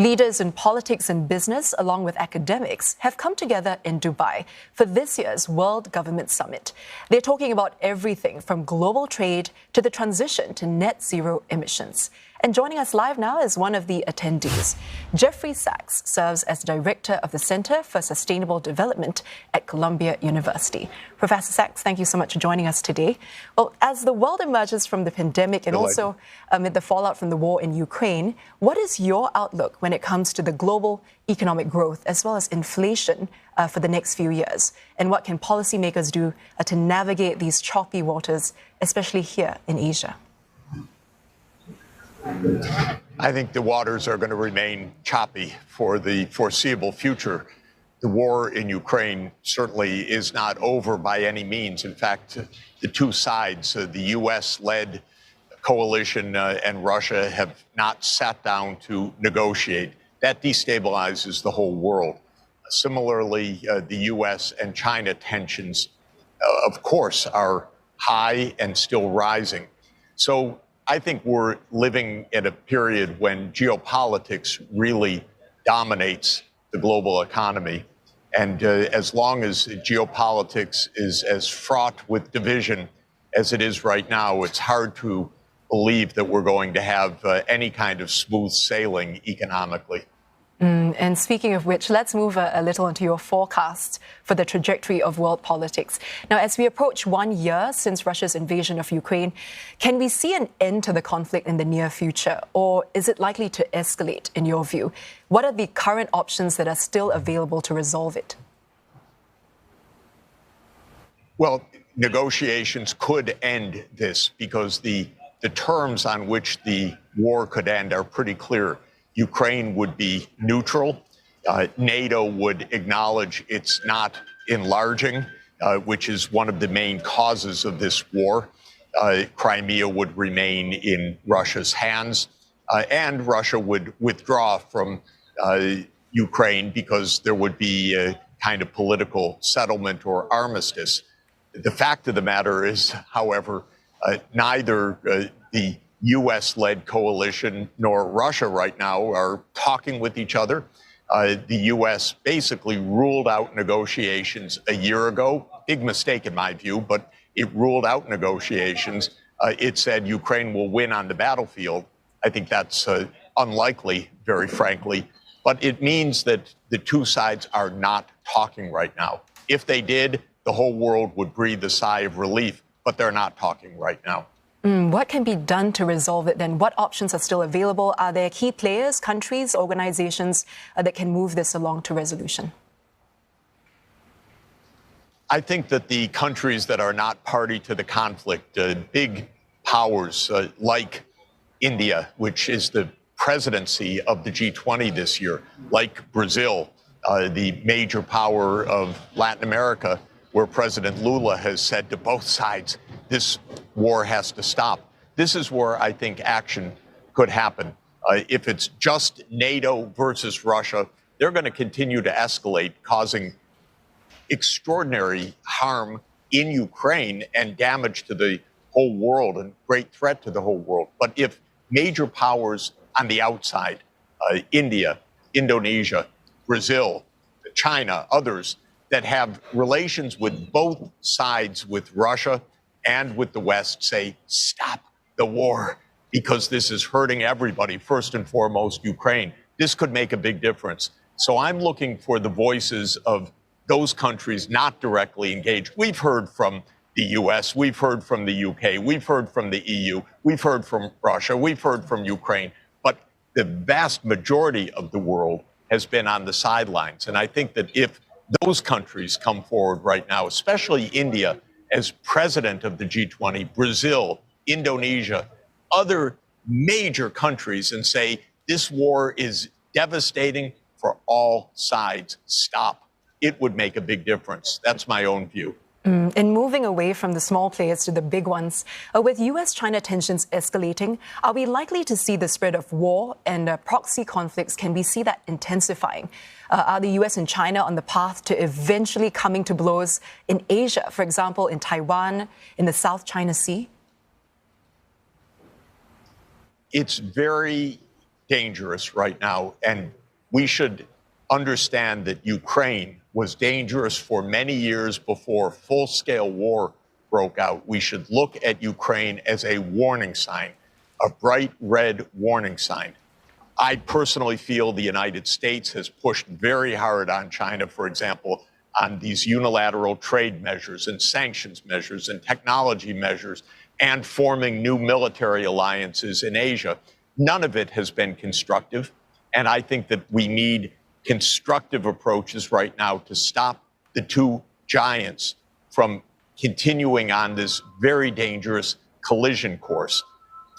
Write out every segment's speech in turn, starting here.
Leaders in politics and business, along with academics, have come together in Dubai for this year's World Government Summit. They're talking about everything from global trade to the transition to net zero emissions. And joining us live now is one of the attendees. Jeffrey Sachs serves as Director of the Center for Sustainable Development at Columbia University. Professor Sachs, thank you so much for joining us today. Well, as the world emerges from the pandemic and also amid the fallout from the war in Ukraine, what is your outlook when it comes to the global economic growth as well as inflation for the next few years? And what can policymakers do to navigate these choppy waters, especially here in Asia? I think the waters are going to remain choppy for the foreseeable future. The war in Ukraine certainly is not over by any means. In fact, the two sides, the U.S.-led coalition and Russia, have not sat down to negotiate. That destabilizes the whole world. Similarly, the U.S. and China tensions, of course, are high and still rising. So I think we're living in a period when geopolitics really dominates the global economy. And as long as geopolitics is as fraught with division as it is right now, it's hard to believe that we're going to have any kind of smooth sailing economically. And speaking of which, let's move a little into your forecast for the trajectory of world politics. Now, as we approach 1 year since Russia's invasion of Ukraine, can we see an end to the conflict in the near future, or is it likely to escalate, in your view? What are the current options that are still available to resolve it? Well, negotiations could end this because the terms on which the war could end are pretty clear. Ukraine would be neutral. NATO would acknowledge it's not enlarging, which is one of the main causes of this war. Crimea would remain in Russia's hands, and Russia would withdraw from Ukraine because there would be a kind of political settlement or armistice. The fact of the matter is, however, neither the U.S.-led coalition nor Russia right now are talking with each other. The U.S. basically ruled out negotiations a year ago. Big mistake in my view, but it ruled out negotiations. It said Ukraine will win on the battlefield. I think that's unlikely, very frankly. But it means that the two sides are not talking right now. If they did, the whole world would breathe a sigh of relief, but they're not talking right now. What can be done to resolve it then? What options are still available? Are there key players, countries, organizations that can move this along to resolution? I think that the countries that are not party to the conflict, big powers like India, which is the presidency of the G20 this year, like Brazil, the major power of Latin America, where President Lula has said to both sides, this war has to stop. This is where I think action could happen. If it's just NATO versus Russia, they're going to continue to escalate, causing extraordinary harm in Ukraine and damage to the whole world and great threat to the whole world. But if major powers on the outside, India, Indonesia, Brazil, China, others, that have relations with both sides, with Russia and with the West, say, stop the war because this is hurting everybody, first and foremost, Ukraine. This could make a big difference. So I'm looking for the voices of those countries not directly engaged. We've heard from the U.S., we've heard from the U.K., we've heard from the EU, we've heard from Russia, we've heard from Ukraine. But the vast majority of the world has been on the sidelines. And I think that if those countries come forward right now, especially India as president of the G20, Brazil, Indonesia, other major countries, and say, this war is devastating for all sides. Stop. It would make a big difference. That's my own view. And moving away from the small players to the big ones, with U.S.-China tensions escalating, are we likely to see the spread of war and proxy conflicts? Can we see that intensifying? Are the U.S. and China on the path to eventually coming to blows in Asia, for example, in Taiwan, in the South China Sea? It's very dangerous right now. And we should understand that Ukraine was dangerous for many years before full-scale war broke out. We should look at Ukraine as a warning sign, a bright red warning sign. I personally feel the United States has pushed very hard on China, for example, on these unilateral trade measures and sanctions measures and technology measures and forming new military alliances in Asia. None of it has been constructive. And I think that we need constructive approaches right now to stop the two giants from continuing on this very dangerous collision course.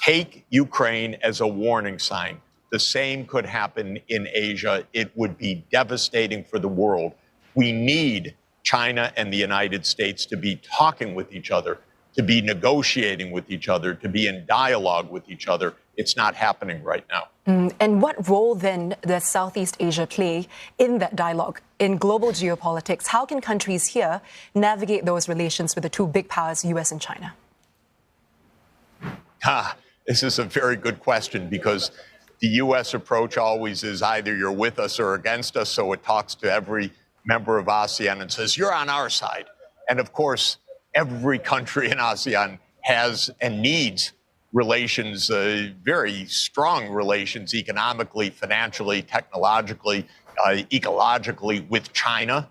Take Ukraine as a warning sign. The same could happen in Asia. It would be devastating for the world. We need China and the United States to be talking with each other, to be negotiating with each other, to be in dialogue with each other. It's not happening right now. And what role then does Southeast Asia play in that dialogue, in global geopolitics? How can countries here navigate those relations with the two big powers, US and China? This is a very good question, because the U.S. approach always is either you're with us or against us. So it talks to every member of ASEAN and says, you're on our side. And of course, every country in ASEAN has and needs relations, very strong relations, economically, financially, technologically, ecologically with China,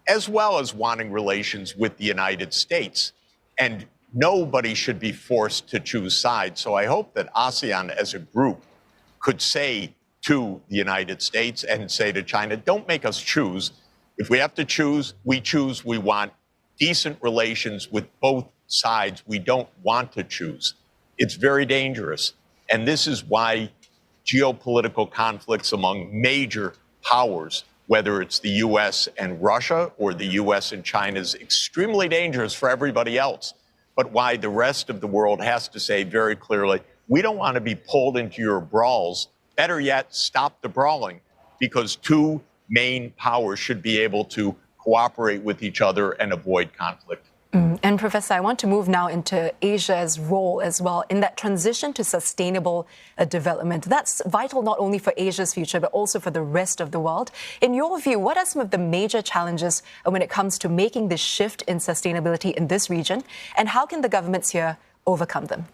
as well as wanting relations with the United States. And nobody should be forced to choose sides. So I hope that ASEAN as a group could say to the United States and say to China, don't make us choose. If we have to choose, we choose. We want decent relations with both sides. We don't want to choose. It's very dangerous. And this is why geopolitical conflicts among major powers, whether it's the U.S. and Russia or the U.S. and China, is extremely dangerous for everybody else. But why the rest of the world has to say very clearly, we don't want to be pulled into your brawls. Better yet, stop the brawling, because two main powers should be able to cooperate with each other and avoid conflict. And Professor, I want to move now into Asia's role as well in that transition to sustainable development. That's vital not only for Asia's future, but also for the rest of the world. In your view, what are some of the major challenges when it comes to making this shift in sustainability in this region? And how can the governments here overcome them?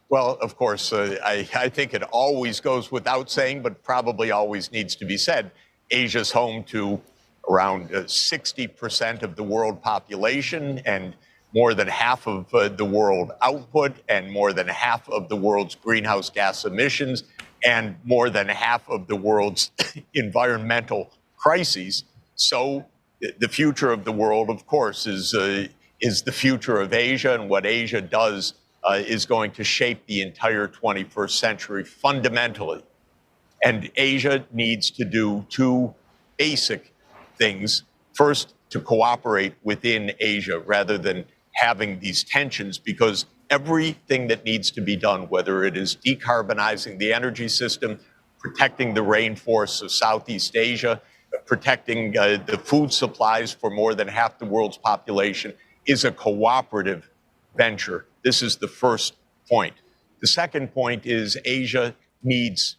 Well, of course, I think it always goes without saying, but probably always needs to be said. Asia's home to around 60% of the world population and more than half of the world output and more than half of the world's greenhouse gas emissions and more than half of the world's environmental crises. So the future of the world, of course, is the future of Asia, and what Asia does is going to shape the entire 21st century fundamentally. And Asia needs to do two basic things. First, to cooperate within Asia rather than having these tensions, because everything that needs to be done, whether it is decarbonizing the energy system, protecting the rainforests of Southeast Asia, protecting the food supplies for more than half the world's population, is a cooperative venture. This is the first point. The second point is Asia needs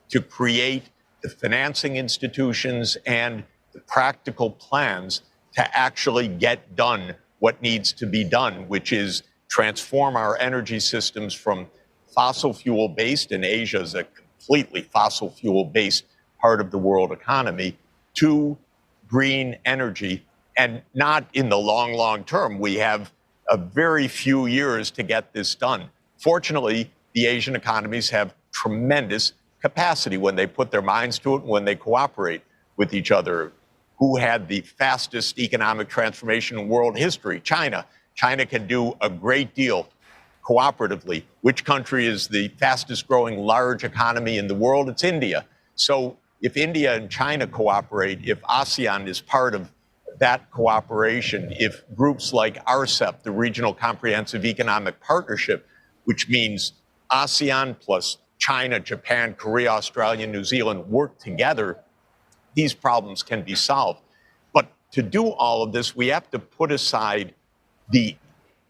to create the financing institutions and the practical plans to actually get done what needs to be done, which is transform our energy systems from fossil fuel based, and Asia is a completely fossil fuel based part of the world economy, to green energy. And not in the long term. We have a very few years to get this done. Fortunately, the Asian economies have tremendous capacity when they put their minds to it and when they cooperate with each other. Who had the fastest economic transformation in world history? China. China can do a great deal cooperatively. Which country is the fastest growing large economy in the world? It's India. So if India and China cooperate, if ASEAN is part of that cooperation, if groups like RCEP, the Regional Comprehensive Economic Partnership, which means ASEAN plus China, Japan, Korea, Australia, New Zealand work together, these problems can be solved. But to do all of this, we have to put aside the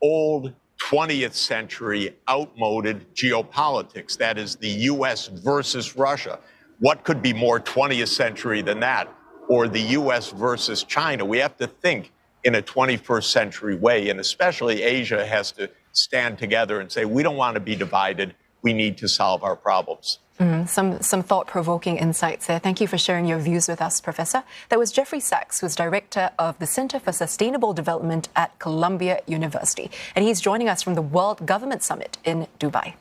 old 20th century outmoded geopolitics. That is the U.S. versus Russia. What could be more 20th century than that? Or the U.S. versus China? We have to think in a 21st century way, and especially Asia has to stand together and say, we don't want to be divided. We need to solve our problems. Some thought-provoking insights there. Thank you for sharing your views with us, Professor. That was Jeffrey Sachs, who's director of the Center for Sustainable Development at Columbia University. And he's joining us from the World Government Summit in Dubai.